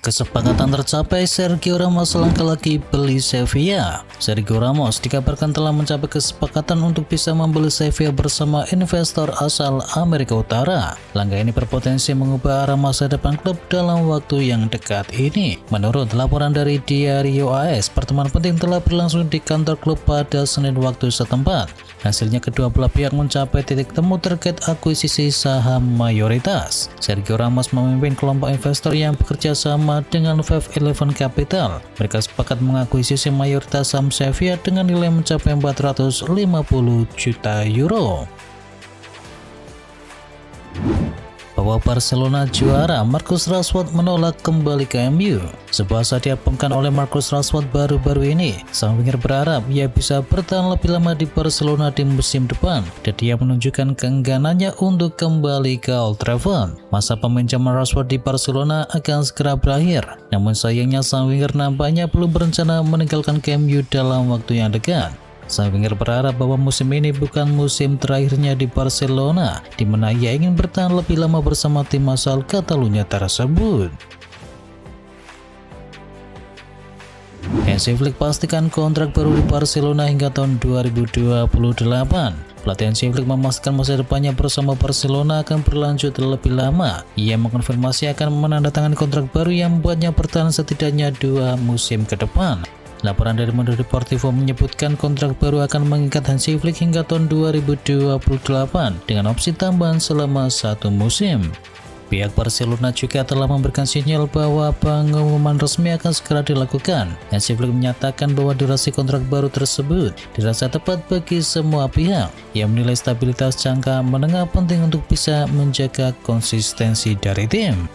Kesepakatan tercapai, Sergio Ramos langkah lagi beli Sevilla. Sergio Ramos dikabarkan telah mencapai kesepakatan untuk bisa membeli Sevilla bersama investor asal Amerika Utara. Langkah ini berpotensi mengubah arah masa depan klub dalam waktu yang dekat ini. Menurut laporan dari Diario AS, pertemuan penting telah berlangsung di kantor klub pada Senin waktu setempat. Hasilnya kedua belah pihak mencapai titik temu terkait akuisisi saham mayoritas. Sergio Ramos memimpin kelompok investor yang bekerja sama dengan 511 Capital. Mereka sepakat mengakuisisi mayoritas saham Sevilla dengan nilai mencapai 450 juta euro. Bahwa Barcelona juara, Marcus Rashford menolak kembali ke MU. Sebuah saat diapungkan oleh Marcus Rashford baru-baru ini, sang winger berharap ia bisa bertahan lebih lama di Barcelona di musim depan, dan dia menunjukkan keengganannya untuk kembali ke Old Trafford. Masa peminjaman Rashford di Barcelona akan segera berakhir, namun sayangnya sang winger nampaknya belum berencana meninggalkan MU dalam waktu yang dekat. Sang winger berharap bahwa musim ini bukan musim terakhirnya di Barcelona, di mana ia ingin bertahan lebih lama bersama tim asal Catalunya tersebut. Hansi Flick pastikan kontrak baru di Barcelona hingga tahun 2028. Pelatih Hansi Flick memastikan masa depannya bersama Barcelona akan berlanjut lebih lama. Ia mengkonfirmasi akan menandatangani kontrak baru yang membuatnya bertahan setidaknya 2 musim ke depan. Laporan dari Mundo Deportivo menyebutkan kontrak baru akan mengikat Hansi Flick hingga tahun 2028 dengan opsi tambahan selama 1 musim. Pihak Barcelona juga telah memberikan sinyal bahwa pengumuman resmi akan segera dilakukan. Hansi Flick menyatakan bahwa durasi kontrak baru tersebut dirasa tepat bagi semua pihak. Ia menilai stabilitas jangka menengah penting untuk bisa menjaga konsistensi dari tim.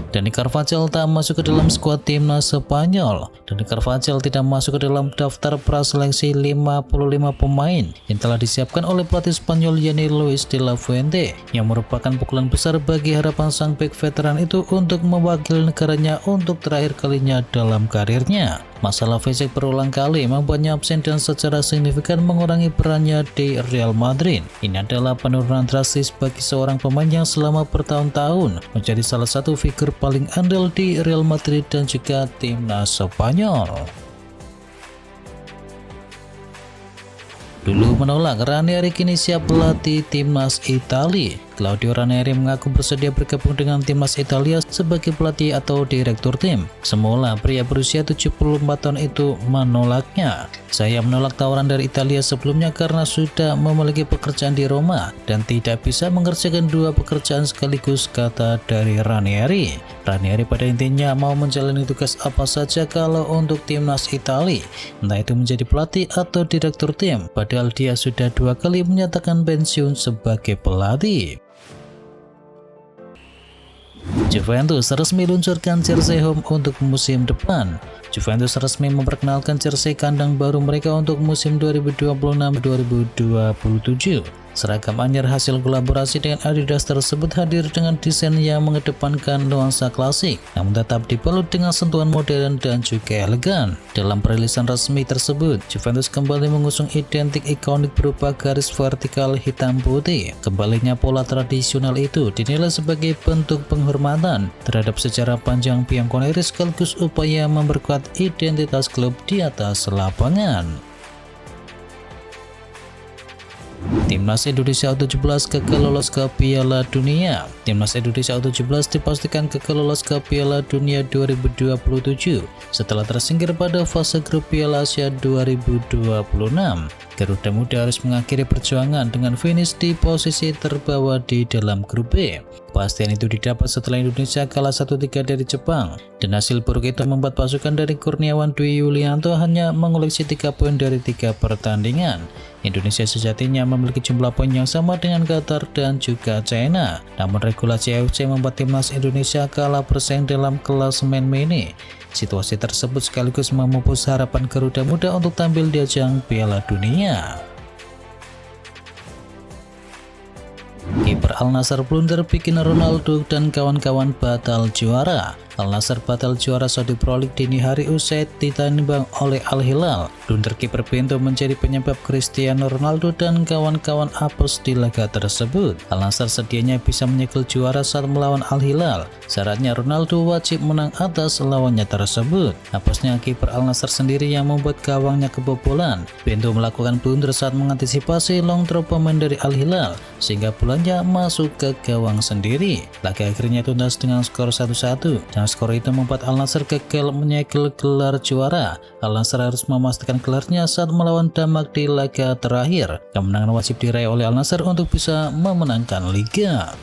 Dani Carvajal tak masuk ke dalam skuad timnas Spanyol. Dani Carvajal tidak masuk ke dalam daftar praseleksi 55 pemain yang telah disiapkan oleh pelatih Spanyol yakni Luis de la Fuente, yang merupakan pukulan besar bagi harapan sang bek veteran itu untuk mewakili negaranya untuk terakhir kalinya dalam karirnya. Masalah fisik berulang kali membuatnya absen dan secara signifikan mengurangi perannya di Real Madrid. Ini adalah penurunan drastis bagi seorang pemain yang selama bertahun-tahun menjadi salah satu figur paling andal di Real Madrid dan juga timnas Spanyol. Dulu menolak, Ranieri kini siap pelatih timnas Italia. Claudio Ranieri mengaku bersedia bergabung dengan timnas Italia sebagai pelatih atau direktur tim. Semula pria berusia 74 tahun itu menolaknya. Saya menolak tawaran dari Italia sebelumnya karena sudah memiliki pekerjaan di Roma dan tidak bisa mengerjakan 2 pekerjaan sekaligus, kata dari Ranieri. Ranieri pada intinya mau menjalani tugas apa saja kalau untuk timnas Italia, entah itu menjadi pelatih atau direktur tim, padahal dia sudah 2 kali menyatakan pensiun sebagai pelatih. Juventus resmi luncurkan jersey home untuk musim depan. Juventus resmi memperkenalkan jersey kandang baru mereka untuk musim 2026-2027. Seragam anyar hasil kolaborasi dengan Adidas tersebut hadir dengan desain yang mengedepankan nuansa klasik, namun tetap dibalut dengan sentuhan modern dan juga elegan. Dalam perilisan resmi tersebut, Juventus kembali mengusung identik ikonik berupa garis vertikal hitam putih. Kembalinya pola tradisional itu dinilai sebagai bentuk penghormatan terhadap sejarah panjang Bianconeri sekaligus upaya memperkuat identitas klub di atas lapangan. Timnas Indonesia U17 gagal lolos ke Piala Dunia. Timnas Indonesia U17 dipastikan gagal lolos ke Piala Dunia 2027 setelah tersingkir pada fase grup Piala Asia 2026. Garuda Muda harus mengakhiri perjuangan dengan finish di posisi terbawah di dalam grup B. Kepastian itu didapat setelah Indonesia kalah 1-3 dari Jepang, dan hasil buruk itu membuat pasukan dari Kurniawan Dwi Yulianto hanya mengoleksi 3 poin dari 3 pertandingan. Indonesia sejatinya memiliki jumlah poin yang sama dengan Qatar dan juga China, namun regulasi AFC membuat timnas Indonesia kalah bersaing dalam klasemen mini. Situasi tersebut sekaligus memupus harapan Garuda Muda untuk tampil di ajang Piala Dunia. Kiper Al Nassr blunder bikin Ronaldo dan kawan-kawan batal juara. Al Nassr batal juara Saudi Pro League dini hari usai ditandang oleh Al Hilal. Blunder kiper Bento menjadi penyebab Cristiano Ronaldo dan kawan-kawan apes di laga tersebut. Al Nassr sedianya bisa menyegel juara saat melawan Al Hilal. Syaratnya Ronaldo wajib menang atas lawannya tersebut. Apesnya kiper Al Nassr sendiri yang membuat gawangnya kebobolan. Bento melakukan blunder saat mengantisipasi long throw pemain dari Al Hilal sehingga bolanya masuk ke gawang sendiri. Laga akhirnya tuntas dengan skor 1-1 dan skor itu membuat Al Nassr gagal menyegel gelar juara. Al Nassr harus memastikan gelarnya saat melawan Damak di laga terakhir. Kemenangan wajib diraih oleh Al Nassr untuk bisa memenangkan liga.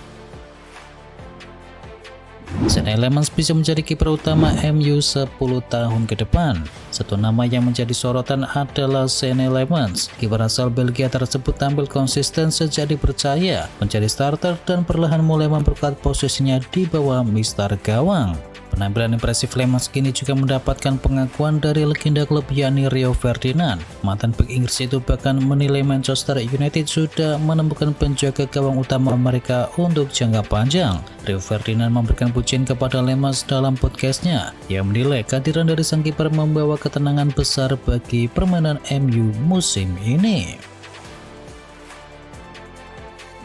Sean Lemans bisa menjadi kiper utama MU 10 tahun ke depan. Satu nama yang menjadi sorotan adalah Sean Lemans. Kiper asal Belgia tersebut tampil konsisten sejak dipercaya menjadi starter dan perlahan mulai memperkuat posisinya di bawah mister gawang. Penampilan impresif Lemans kini juga mendapatkan pengakuan dari legenda klub yakni Rio Ferdinand. Mantan bek Inggris itu bahkan menilai Manchester United sudah menemukan penjaga gawang utama mereka untuk jangka panjang. Rio Ferdinand memberikan pujian kepada Lemans dalam podcastnya. Ia menilai kehadiran dari sang kiper membawa ketenangan besar bagi permainan MU musim ini.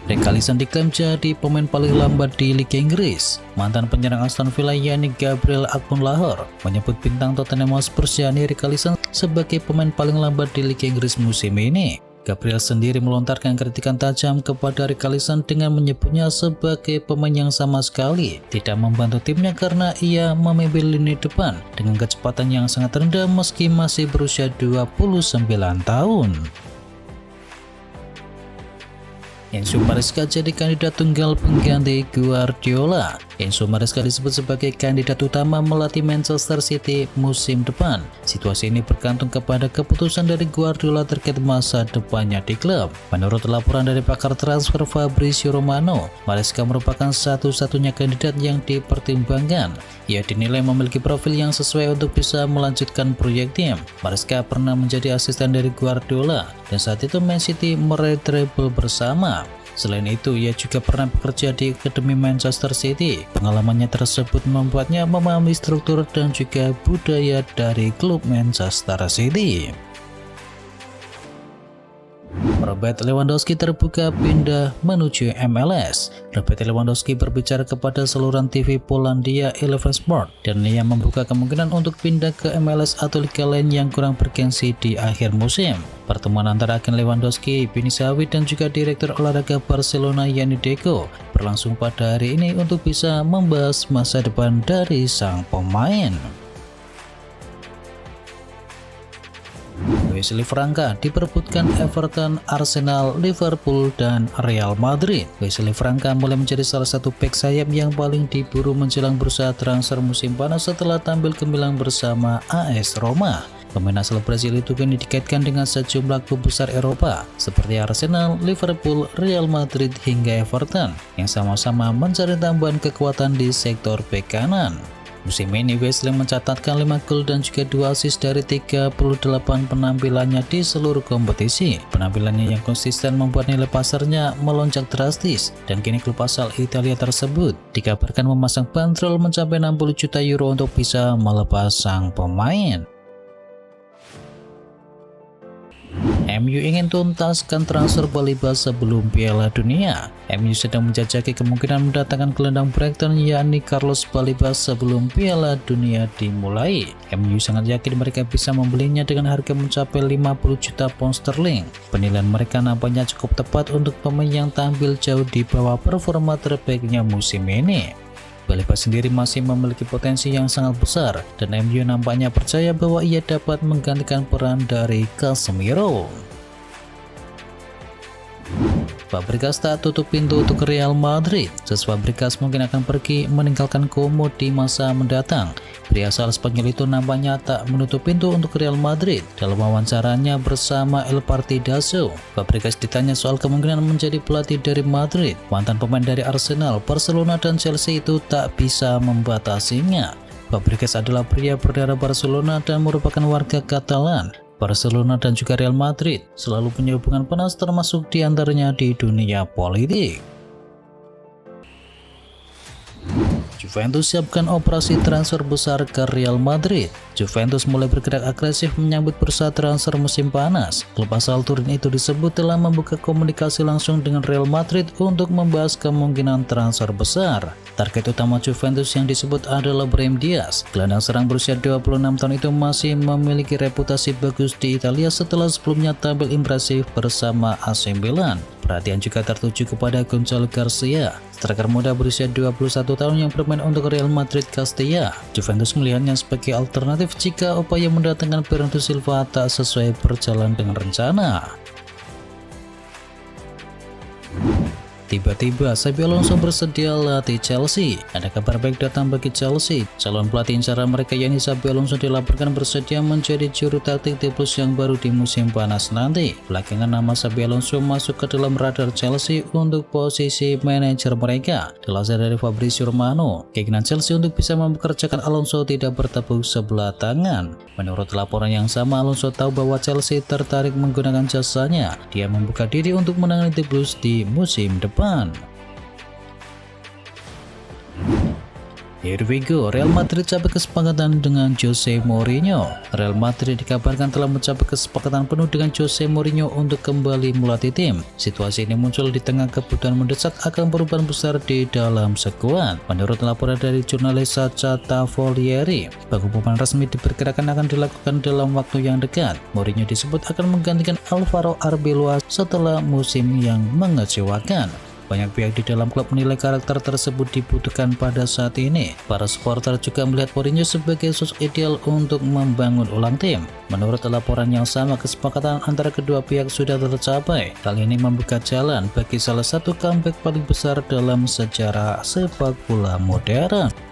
Alisson diklaim jadi pemain paling lambat di Liga Inggris. Mantan penyerang Aston Villa yakni Gabriel Agbonlahor menyebut bintang Tottenham Hotspur yakni Alisson sebagai pemain paling lambat di Liga Inggris musim ini. Gabriel sendiri melontarkan kritikan tajam kepada Alisson dengan menyebutnya sebagai pemain yang sama sekali tidak membantu timnya karena ia memimpin lini depan dengan kecepatan yang sangat rendah meski masih berusia 29 tahun. Enzo Maresca jadi kandidat tunggal pengganti Guardiola. Enzo Maresca disebut sebagai kandidat utama melatih Manchester City musim depan. Situasi ini bergantung kepada keputusan dari Guardiola terkait masa depannya di klub. Menurut laporan dari pakar transfer Fabrizio Romano, Maresca merupakan satu-satunya kandidat yang dipertimbangkan. Ia dinilai memiliki profil yang sesuai untuk bisa melanjutkan proyek tim. Maresca pernah menjadi asisten dari Guardiola dan saat itu Man City meraih treble bersama. Selain itu, ia juga pernah bekerja di Akademi Manchester City. Pengalamannya tersebut membuatnya memahami struktur dan juga budaya dari klub Manchester City. Robert Lewandowski terbuka pindah menuju MLS. Robert Lewandowski berbicara kepada saluran TV Polandia Eleven Sport dan ia membuka kemungkinan untuk pindah ke MLS atau liga lain yang kurang bergengsi di akhir musim. Pertemuan antara agen Lewandowski, Bini Sawi dan juga direktur olahraga Barcelona yakni Deco berlangsung pada hari ini untuk bisa membahas masa depan dari sang pemain. Wesley Franca diperebutkan Everton, Arsenal, Liverpool, dan Real Madrid. Wesley Franca mulai menjadi salah satu bek sayap yang paling diburu menjelang bursa transfer musim panas setelah tampil gemilang bersama AS Roma. Pemain asal Brasil itu kini dikaitkan dengan sejumlah klub besar Eropa seperti Arsenal, Liverpool, Real Madrid, hingga Everton yang sama-sama mencari tambahan kekuatan di sektor bek kanan. Musim ini Wesley mencatatkan 5 gol dan juga 2 assist dari 38 penampilannya di seluruh kompetisi. Penampilannya yang konsisten membuat nilai pasarnya melonjak drastis dan kini klub asal Italia tersebut dikabarkan memasang bandrol mencapai 60 juta euro untuk bisa melepas sang pemain. MU ingin tuntaskan transfer Balibah sebelum Piala Dunia. MU sedang menjajaki kemungkinan mendatangkan gelandang Brighton yakni Carlos Balibah sebelum Piala Dunia dimulai. MU sangat yakin mereka bisa membelinya dengan harga mencapai 50 juta pound sterling. Penilaian mereka nampaknya cukup tepat untuk pemain yang tampil jauh di bawah performa terbaiknya musim ini. Balibah sendiri masih memiliki potensi yang sangat besar dan MU nampaknya percaya bahwa ia dapat menggantikan peran dari Casemiro. Fabregas tak tutup pintu untuk Real Madrid. Fabregas mungkin akan pergi meninggalkan Como di masa mendatang. Pria asal Spanyol itu nampaknya tak menutup pintu untuk Real Madrid. Dalam wawancaranya bersama El Partidazo, Fabregas ditanya soal kemungkinan menjadi pelatih dari Madrid. Mantan pemain dari Arsenal, Barcelona, dan Chelsea itu tak bisa membatasinya. Fabregas adalah pria berdarah Barcelona dan merupakan warga Katalan. Barcelona dan juga Real Madrid selalu punya hubungan panas termasuk diantaranya di dunia politik. Juventus siapkan operasi transfer besar ke Real Madrid. Juventus mulai bergerak agresif menyambut bursa transfer musim panas. Klub asal Turin itu disebut telah membuka komunikasi langsung dengan Real Madrid untuk membahas kemungkinan transfer besar. Target utama Juventus yang disebut adalah Brahim Diaz. Gelandang serang berusia 26 tahun itu masih memiliki reputasi bagus di Italia setelah sebelumnya tampil impresif bersama AC Milan. Perhatian juga tertuju kepada Gonzalo Garcia, striker muda berusia 21 tahun yang bermain untuk Real Madrid Castilla. Juventus melihatnya sebagai alternatif jika upaya mendatangkan Bernardo Silva tak sesuai berjalan dengan rencana. Tiba-tiba Xabi Alonso bersedia latih Chelsea. Ada kabar baik datang bagi Chelsea. Calon pelatih incaran mereka yakni Xabi Alonso dilaporkan bersedia menjadi juru taktik tim plus yang baru di musim panas nanti. Belakangan nama Xabi Alonso masuk ke dalam radar Chelsea untuk posisi manajer mereka. Dilansir dari Fabrizio Romano, keinginan Chelsea untuk bisa mempekerjakan Alonso tidak bertepuk sebelah tangan. Menurut laporan yang sama, Alonso tahu bahwa Chelsea tertarik menggunakan jasanya. Dia membuka diri untuk menangani tim Blues di musim depan. Here we go, Real Madrid capai kesepakatan dengan Jose Mourinho. Real Madrid dikabarkan telah mencapai kesepakatan penuh dengan Jose Mourinho untuk kembali melatih tim. Situasi ini muncul di tengah kebutuhan mendesak akan perubahan besar di dalam skuad. Menurut laporan dari jurnalis Sacha Tavolieri, pengumuman resmi diperkirakan akan dilakukan dalam waktu yang dekat. Mourinho disebut akan menggantikan Alvaro Arbeloa setelah musim yang mengecewakan. Banyak pihak di dalam klub menilai karakter tersebut dibutuhkan pada saat ini. Para supporter juga melihat Mourinho sebagai sosok ideal untuk membangun ulang tim. Menurut laporan yang sama, kesepakatan antara kedua pihak sudah tercapai. Hal ini membuka jalan bagi salah satu comeback paling besar dalam sejarah sepak bola modern.